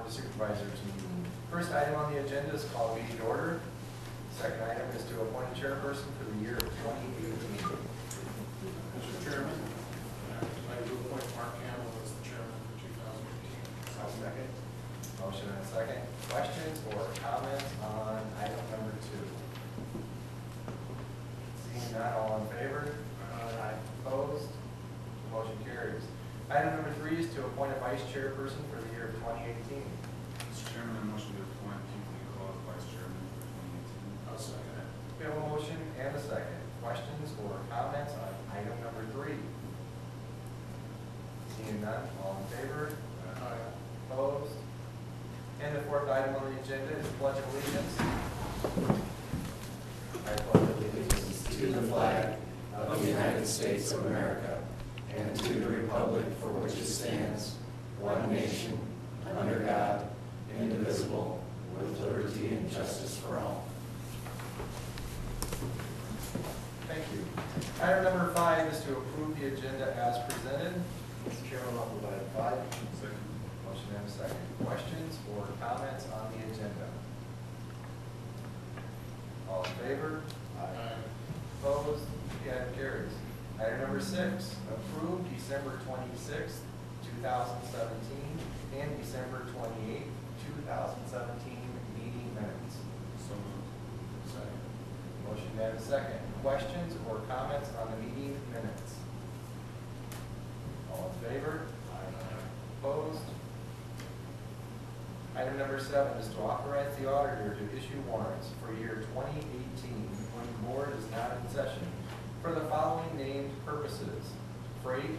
Board of Supervisors meeting. First item on the agenda is call meeting to order. Second item is to appoint a chairperson for the year of 2018. Mr. Chairman, I'd like to appoint Mark Campbell as the chairman for 2018. I'll second. Motion and a second. Questions or comments on item number 2? Seeing none, all in favor? Aye. Opposed? The motion carries. Item number 3 is to appoint a vice chairperson for the year of 2018. Mr. Chairman, I motion to appoint Keith Nicole as vice chairman for 2018. I'll second it. We have a motion and a second. Questions or comments on item number 3? Seeing none, all in favor? Aye. Opposed? And the fourth item on the agenda is pledge of allegiance. I pledge allegiance to the flag of the United States of America and to the republic for which it stands, one nation, under God, indivisible, with liberty and justice for all. Thank you. Item number 5 is to approve the agenda as presented. Mr. Chairman, I'll provide 5. Second. Motion and a second. Questions or comments on the agenda? All in favor? Aye. Opposed? The item carries. Item number 6, approve December 26, 2017 and December 28, 2017 meeting minutes. So moved. Second. Motion and a second. Questions or comments on the meeting minutes? All in favor? Opposed? Item number 7 is to authorize the auditor to issue warrants for year 2018 when the board is not in session for the following named purposes: freight,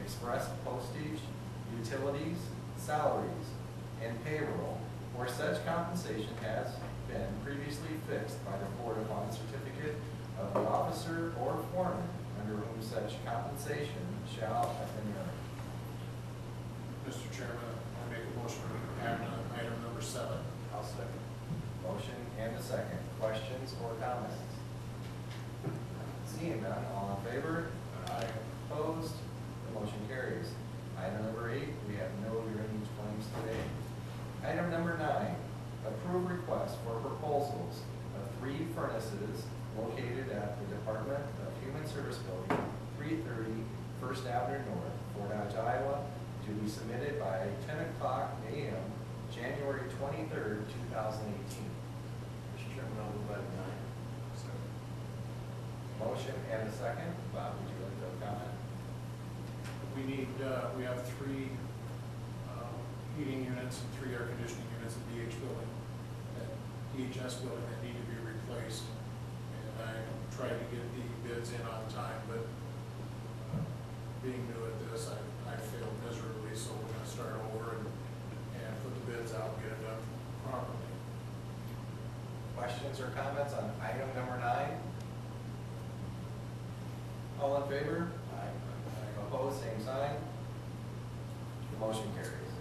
express postage, utilities, salaries, and payroll, where such compensation has been previously fixed by the board upon certificate of the officer or foreman under whom such compensation shall have been earned. Mr. Chairman, I make a motion to add on item number 7. I'll second. Motion and a second. Questions or comments? Seeing none, all in favor? Aye. Opposed? The motion carries. Item number 8, we have no drainage claims today. Item number 9, approve request for proposals of 3 furnaces located at the Department of Human Service Building, 330 First Avenue North, Fort Dodge, Iowa, to be submitted by 10 o'clock a.m., January 23rd, 2018. Mr. Chairman, I'll move item 9. Second. Motion and a second. Bob, would you like to comment? We have 3 heating units and 3 air conditioning units at DH building, at DHS building that need to be replaced. And I tried to get the bids in on time, but being new at this, I failed miserably, so we're gonna start over and put the bids out and get it done properly. Questions or comments on item number 9? All in favor? Opposed, same sign. The motion carries.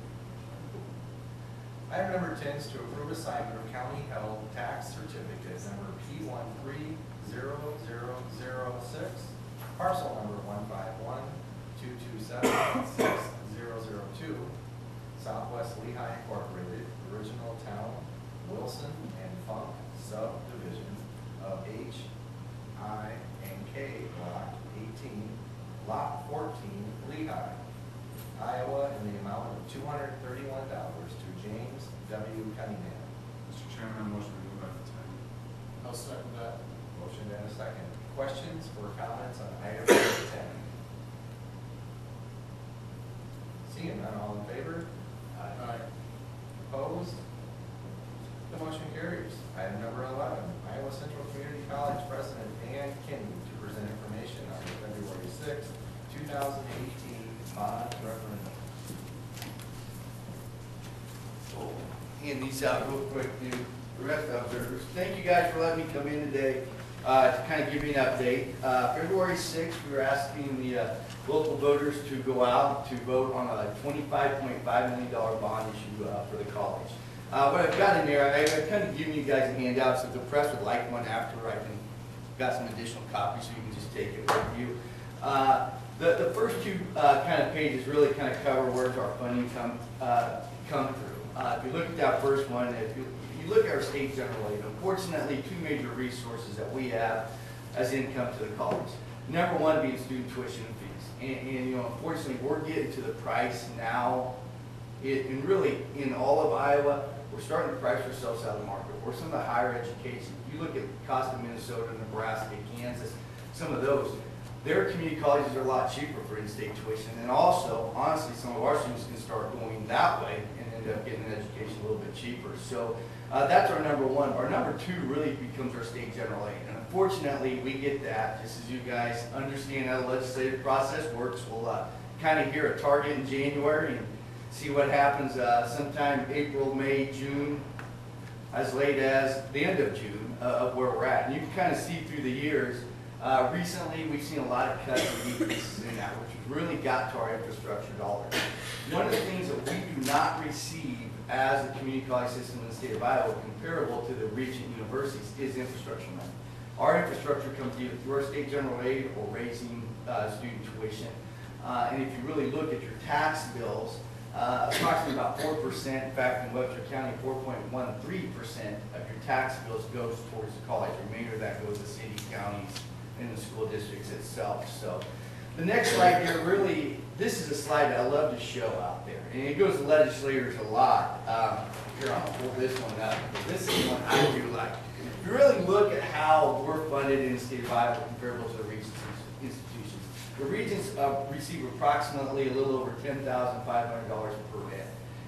Item number 10 is to approve assignment of county-held tax certificate number P130006, parcel number 151-227-6002, Southwest Lehigh Incorporated, original town, Wilson and Funk subdivision of H, I, and K, Block 18, Lot 14, Lehigh, Iowa, in the amount of $231 to James W. Cunningham. Mr. Chairman, I motion to move item 10. I'll second that. Motion and a second. Questions or comments on item number 10? Seeing none, all in favor? Aye. Opposed? The motion carries. Item number 11, Iowa Central Community College President Dan Kinney to present information on the February 6, 2018 bond referendum. Hand these out real quick to the rest of the observers. Thank you guys for letting me come in today to kind of give you an update. February 6th, we were asking the local voters to go out to vote on a $25.5 million bond issue for the college. What I've got in there, I've kind of given you guys a handout, so if the press would like one after, I can got some additional copies so you can just take it with you. The first two kind of pages really kind of cover where our funding come through. If you look at that first one, if you look at our state general aid, unfortunately, two major resources that we have as income to the college. Number one being student tuition and fees. And you know, unfortunately, we're getting to the price now, and really in all of Iowa, we're starting to price ourselves out of the market. We're some of the higher education. You look at the cost of Minnesota, Nebraska, Kansas, some of those, their community colleges are a lot cheaper for in-state tuition. And also, honestly, some of our students can start going that way and end up getting an education a little bit cheaper. So that's our number one. Our number two really becomes our state general aid. And unfortunately, we get that, just as you guys understand how the legislative process works. We'll kind of hear a target in January and see what happens sometime April, May, June, as late as the end of June of where we're at. And you can kind of see through the years. Recently, we've seen a lot of cuts and decreases in that, which has really got to our infrastructure dollars. One of the things that we do not receive as a community college system in the state of Iowa, comparable to the region universities, is infrastructure money. Our infrastructure comes either through our state general aid or raising student tuition. And if you really look at your tax bills, approximately about 4%, in fact in Webster County, 4.13% of your tax bills goes towards the college. The remainder of that goes to city, counties, and the school districts itself. So the next slide here, really, this is a slide that I love to show out there. And it goes to legislators a lot. Here, I'm going to pull this one up. This is one I do like. If you really look at how we're funded in the state of Iowa comparable to the regions institutions, the regions receive approximately a little over $10,500 per head.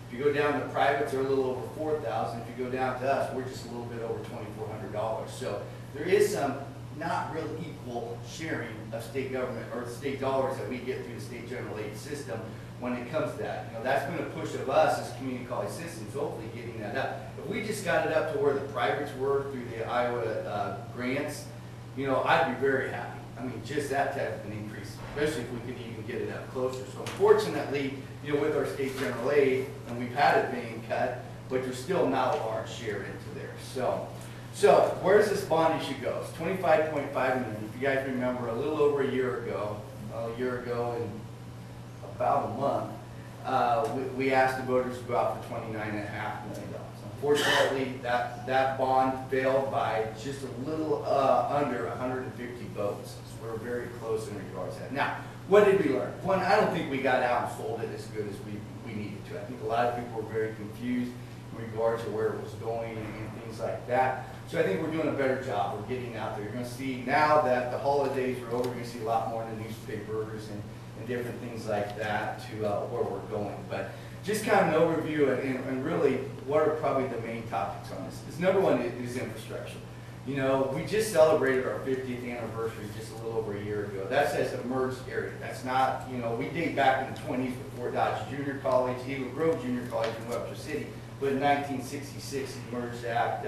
If you go down to privates, they're a little over $4,000. If you go down to us, we're just a little bit over $2,400. So there is some not real equal sharing of state government or state dollars that we get through the state general aid system when it comes to that. You know, that's been a push of us as community college systems, hopefully getting that up. If we just got it up to where the privates were through the Iowa grants, you know, I'd be very happy. I mean, just that type of an increase, especially if we could even get it up closer. So unfortunately, you know, with our state general aid, and we've had it being cut, but there's still not a large share into there. So where's this bond issue go? It's $25.5 million. If you guys remember, a little over a year ago in about a month, we asked the voters to go out for $29.5 million. Unfortunately, that bond failed by just a little under 150 votes. So we're very close in regards to that. Now, what did we learn? One, I don't think we got out and sold it as good as we needed to. I think a lot of people were very confused in regards to where it was going and things like that. So I think we're doing a better job. We're getting out there. You're going to see now that the holidays are over, you're going to see a lot more in the newspapers and different things like that to where we're going. But just kind of an overview and really what are probably the main topics on this. This number one is infrastructure. You know, we just celebrated our 50th anniversary just a little over a year ago. That's as a merged area. That's not, you know, we date back in the 20s before Dodge Junior College, Eagle Grove Junior College in Webster City. But in 1966, the Merged Act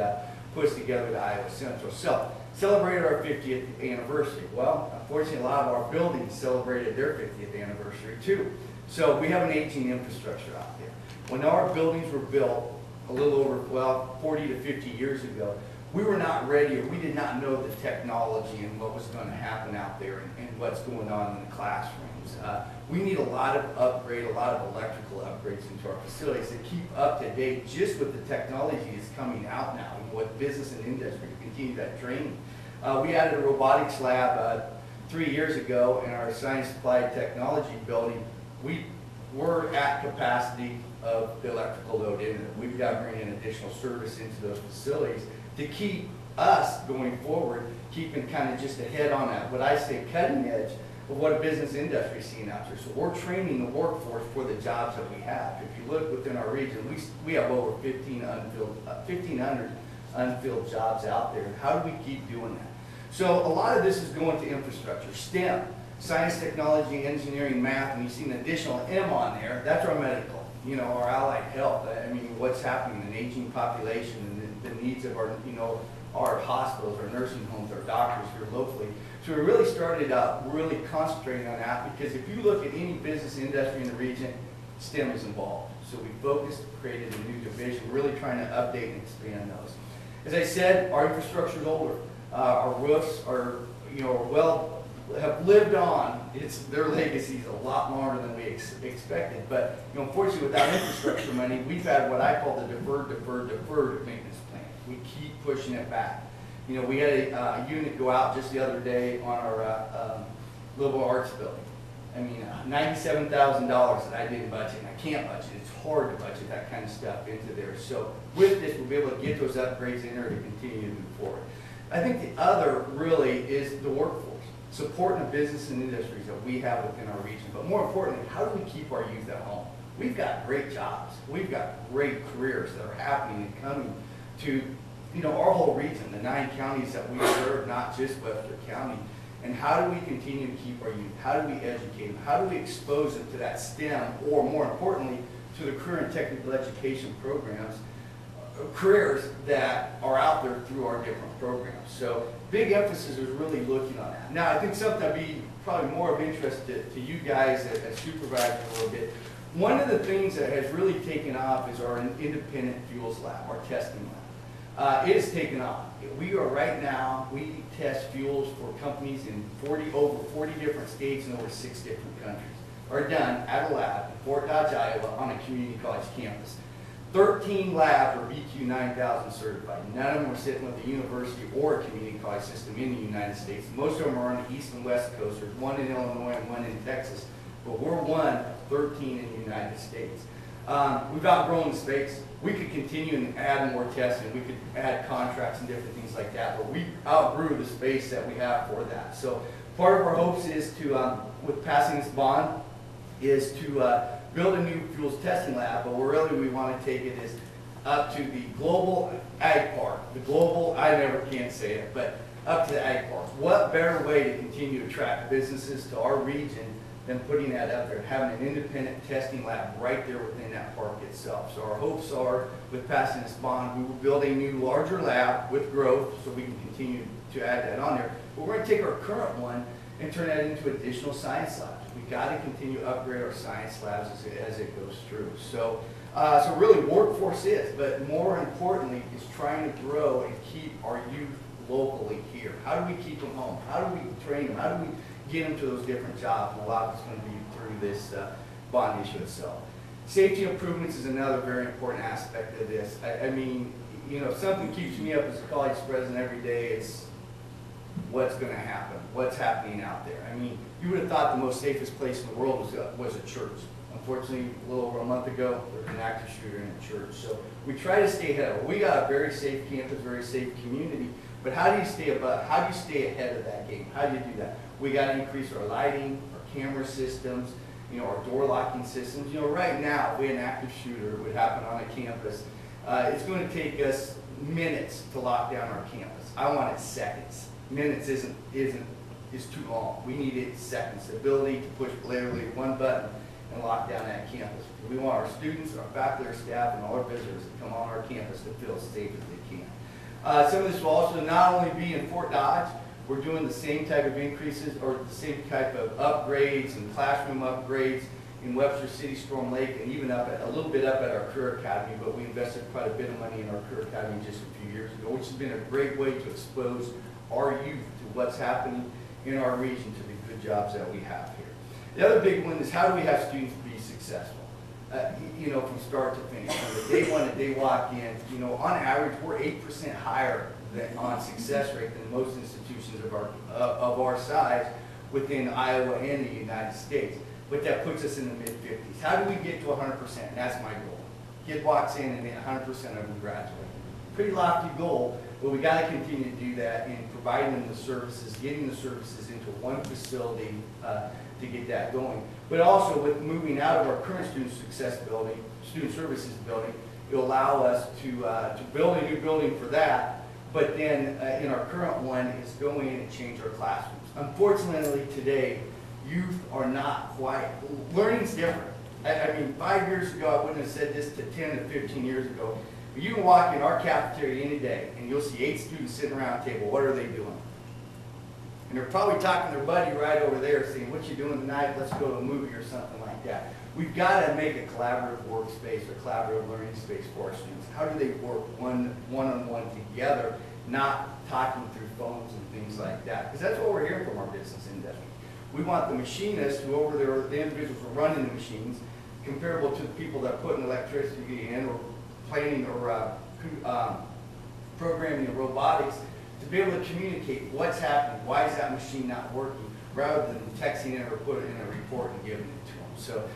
pushed together the Iowa Central. So, celebrated our 50th anniversary. Well, unfortunately, a lot of our buildings celebrated their 50th anniversary too. So we have an aging infrastructure out there. When our buildings were built a little over, well, 40 to 50 years ago, we were not ready, or we did not know the technology and what was going to happen out there and what's going on in the classrooms. We need a lot of upgrade, a lot of electrical upgrades into our facilities to keep up to date just with the technology that's coming out now, and what business and industry to continue that training. We added a robotics lab 3 years ago in our science applied technology building. We were at capacity of the electrical load in it. We've got to bring in additional service into those facilities to keep us going forward, keeping kind of just ahead on that, what I say cutting edge of what a business industry is seeing out there. So we're training the workforce for the jobs that we have. If you look within our region, we have over 1,500 unfilled jobs out there. How do we keep doing that? So a lot of this is going to infrastructure, STEM, science, technology, engineering, math, and you see an additional M on there. That's our medical, you know, our allied health. I mean, what's happening in an aging population and the needs of our, you know, our hospitals, our nursing homes, our doctors here locally. So we really started really concentrating on that, because if you look at any business industry in the region, STEM is involved. So we focused, created a new division, really trying to update and expand those. As I said, our infrastructure is older. Our roofs are, you know, well have lived on. Their legacy is a lot longer than we expected. But unfortunately, without infrastructure money, we've had what I call the deferred maintenance plan. We keep pushing it back. We had a unit go out just the other day on our liberal arts building. I mean, $97,000 that I didn't budget, and I can't budget. It's hard to budget that kind of stuff into there. So with this, we'll be able to get those upgrades in there to continue to move forward. I think the other really is the workforce, supporting the business and industries that we have within our region. But more importantly, how do we keep our youth at home? We've got great jobs. We've got great careers that are happening and coming to our whole region, the 9 counties that we serve, not just Webster County. And how do we continue to keep our youth? How do we educate them? How do we expose them to that STEM, or more importantly, to the career and technical education programs, careers that are out there through our different programs? So big emphasis is really looking on that. Now, I think something that'd be probably more of interest to you guys as supervisors a little bit. One of the things that has really taken off is our independent fuels lab, our testing lab. It has taken off. We are right now, we test fuels for companies in over 40 different states and over 6 different countries. Are done at a lab in Fort Dodge, Iowa on a community college campus. 13 labs are BQ 9000 certified. None of them are sitting with a university or a community college system in the United States. Most of them are on the east and west coast. There's one in Illinois and one in Texas. But we're one of 13 in the United States. We've outgrown the space. We could continue and add more testing. We could add contracts and different things like that. But we outgrew the space that we have for that. So part of our hopes is to, with passing this bond, is to build a new fuels testing lab. But we want to take it is up to the global ag park. The global, I never can't say it, but up to the ag park. What better way to continue to attract businesses to our region than putting that up there, having an independent testing lab right there within that park itself. So our hopes are, with passing this bond, we will build a new, larger lab with growth so we can continue to add that on there. But we're going to take our current one and turn that into additional science labs. We've got to continue to upgrade our science labs as it goes through. So, so really workforce is, but more importantly is trying to grow and keep our youth locally here. How do we keep them home? How do we train them? How do we get them to those different jobs? And a lot of it's going to be through this bond issue itself. Safety improvements is another very important aspect of this. I mean, if something keeps me up as a college president every day, it's what's going to happen, what's happening out there. I mean, you would have thought the most safest place in the world was a church. Unfortunately, a little over a month ago, there was an active shooter in a church. So we try to stay ahead of it. We got a very safe campus, very safe community. But how do you stay ahead of that game? How do you do that? We got to increase our lighting, our camera systems, our door locking systems. Right now, if we had an active shooter, it would happen on a campus. It's going to take us minutes to lock down our campus. I want it seconds. Minutes is too long. We need it seconds. The ability to push literally one button and lock down that campus. We want our students, our faculty, our staff, and all our visitors to come on our campus to feel as safe as they can. Some of this will also not only be in Fort Dodge. We're doing the same type of increases or the same type of upgrades and classroom upgrades in Webster City, Storm Lake, and even a little bit up at our Career Academy. But we invested quite a bit of money in our Career Academy just a few years ago, which has been a great way to expose our youth to what's happening in our region, to the good jobs that we have here. The other big one is how do we have students be successful? From start to finish. From the day one that they walk in, on average, we're 8% higher on success rate than most institutions of our size within Iowa and the United States. But that puts us in the mid-50s. How do we get to 100%? That's my goal. Kid walks in and 100% of them graduate. Pretty lofty goal, but we got to continue to do that in providing them the services, getting the services into one facility to get that going. But also with moving out of our current student services building, it'll allow us to build a new building for that. But then in our current one is go in and change our classrooms. Unfortunately today, youth are not quite, learning's different. I mean, 5 years ago, I wouldn't have said this to 10 to 15 years ago. But you can walk in our cafeteria any day and you'll see 8 students sitting around a table. What are they doing? And they're probably talking to their buddy right over there saying, what you doing tonight? Let's go to a movie or something like that. We've got to make a collaborative workspace or collaborative learning space for our students. How do they work one-on-one together not talking through phones and things like that. Because that's what we're hearing from our business industry. We want the machinists, who over there, the individuals who are running the machines, comparable to the people that are putting electricity in or planning or programming the robotics, to be able to communicate what's happening, why is that machine not working, rather than texting it or putting it in a report and giving it to them. So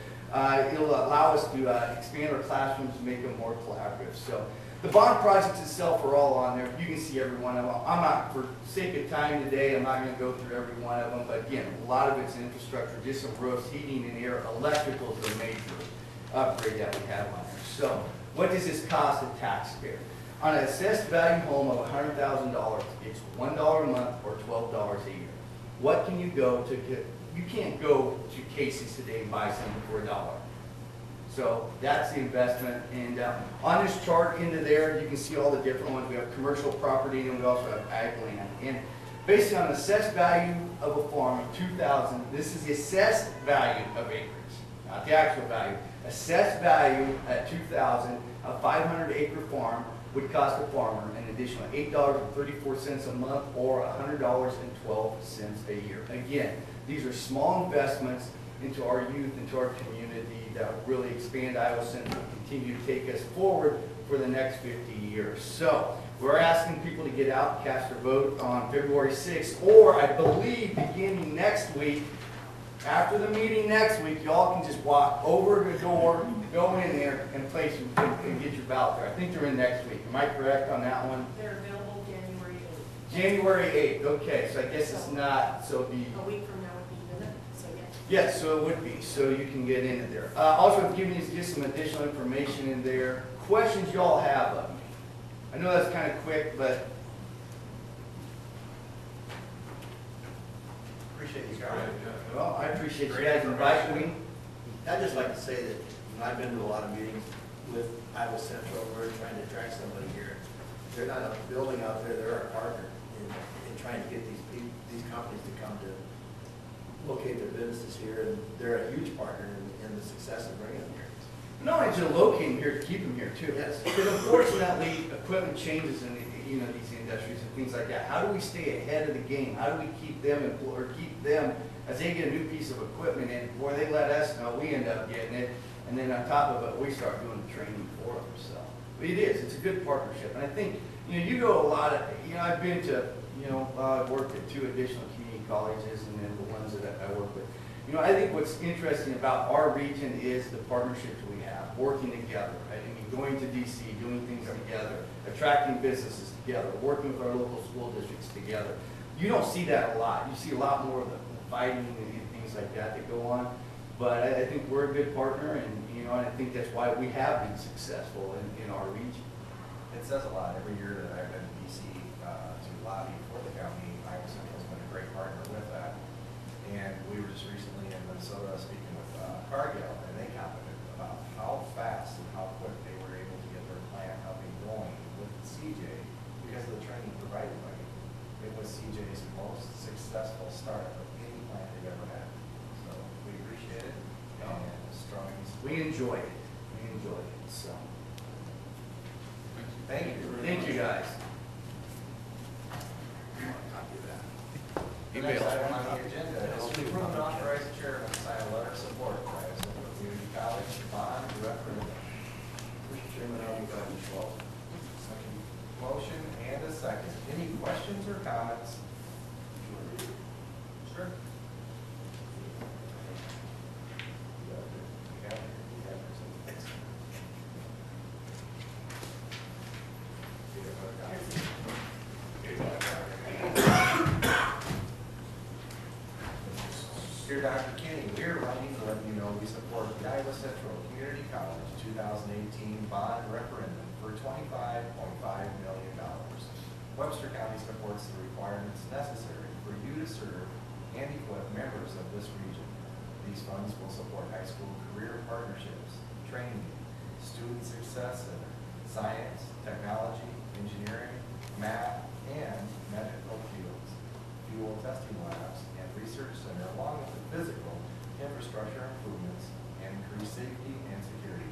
it'll allow us to expand our classrooms and make them more collaborative. So the bond projects itself are all on there. You can see every one of them. I'm not, for sake of time today, I'm not going to go through every one of them. But again, a lot of it's infrastructure, just some roofs, heating and air. Electrical is a major upgrade that we have on there. So what does this cost a taxpayer? On an assessed value home of $100,000, it's $1 a month or $12 a year. What can you go to get? You can't go to Casey's today and buy something for $1. So that's the investment. And on this chart into there, you can see all the different ones. We have commercial property and we also have ag land. And based on assessed value of a farm of $2,000, this is the assessed value of acreage, not the actual value. Assessed value at $2,000, a 500-acre farm would cost a farmer an additional $8.34 a month or $100.12 a year. Again, these are small investments into our youth, into our community that will really expand Iowa Central and continue to take us forward for the next 50 years. So we're asking people to get out and cast their vote on February 6th, or I believe beginning next week. After the meeting next week, y'all can just walk over the door, go in there, and place and get your ballot there. I think they're in next week. Am I correct on that one? They're available January 8th. January 8th. Okay, so I guess it's not. So it'll be. A week from now would be, isn't it? So yes. Yes, so it would be. So you can get into there. Also, I've given you just some additional information in there. Questions y'all have of me? I know that's kind of quick, but Appreciate you guys. well, I appreciate you guys inviting me. I'd just like to say that, I've been to a lot of meetings with Iowa Central, we're trying to attract somebody here. They're not a building out there, they're our partner in trying to get these companies to come to locate their businesses here, and they're a huge partner in the success of bringing them here. Not only to locate them here, to keep them here too. Yes. Because unfortunately, equipment changes in these industries and things like that. How do we stay ahead of the game? How do we keep them employed, or keep them as they get a new piece of equipment in, before they let us know, we end up getting it, and then on top of it, we start doing the training for them. So it is. It's a good partnership, and I think you go a lot of. I've been to I've worked at 2 additional community colleges, and then the ones that I work with. I think what's interesting about our region is the partnerships we have, working together. Right? I mean, going to DC, doing things together, attracting businesses together, working with our local school districts together. You don't see that a lot. You see a lot more of the fighting and things like that go on. But I think we're a good partner, and and I think that's why we have been successful in our region. It says a lot. Every year that I've been in DC to lobby for the county, Iowa Central's been a great partner with that. And we were just recently in Minnesota speaking with Cargill, and they commented about how fast and how quick they were able to get their plant up and going with CJ because of the training provided by you. It was CJ's most successful startup of any plant they've ever had. So we appreciate it and strong. We enjoy it. So Thank you. thank you guys. The next item on the agenda is to approve and authorize the chairman to sign a letter of support by a Central Community College bond referendum. Mr. Chairman, I'll be glad to show. Motion and a second. Any questions or comments? Sure. Dear Dr. Kenny, we are writing to let you know we support the Iowa Central Community College 2018 bond referendum for $25.5 million. Webster County supports the requirements necessary for you to serve and equip members of this region. These funds will support high school career partnerships, training, student success center, science, technology, engineering, math, and medical fields, fuel testing labs, and research center, along with the physical infrastructure improvements and increased safety and security.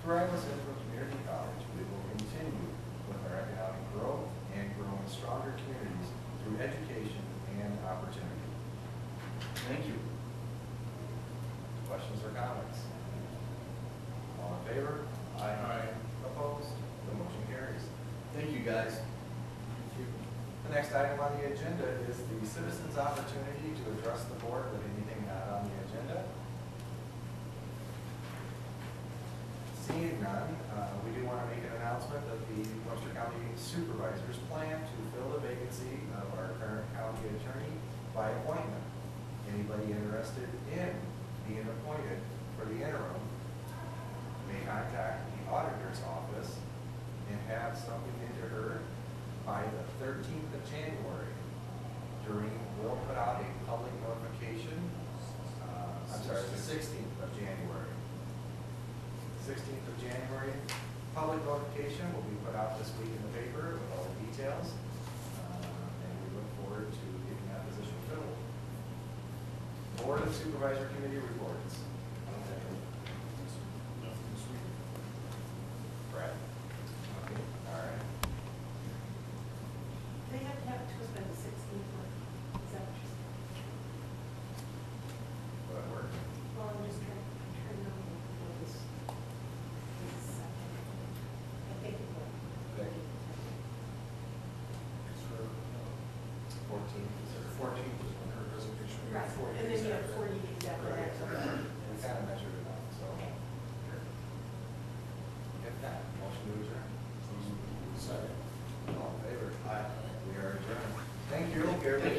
Through Iowa Central Community College, we will continue with our economic growth and growing stronger communities through education and opportunity. Thank you. Questions or comments? All in favor? Aye. Opposed? The motion carries. Thank you, guys. The next item on the agenda is the citizens' opportunity to address the board with anything not on the agenda. Seeing none, we do want to make an announcement that the Webster County Supervisors plan to fill the vacancy of our current county attorney by appointment. Anybody interested in being appointed for the interim may contact the auditor's office and have something into her by the 13th of January. We'll put out a public notification, the 16th of January. 16th of January, public notification will be put out this week in the paper with all the details. And we look forward to getting that position filled. Board of Supervisor Committee reports. Nothing this week. Brad? Okay, all right. They have to have it to us by the 16th, or is that what you're saying? Will that work? Well, I'm just trying to remember what this is. I think it will. Okay. It's for, 14th is our 14th is when her resignation. We have Right, 40 and then days you have after. 40 days after that. We kind of measured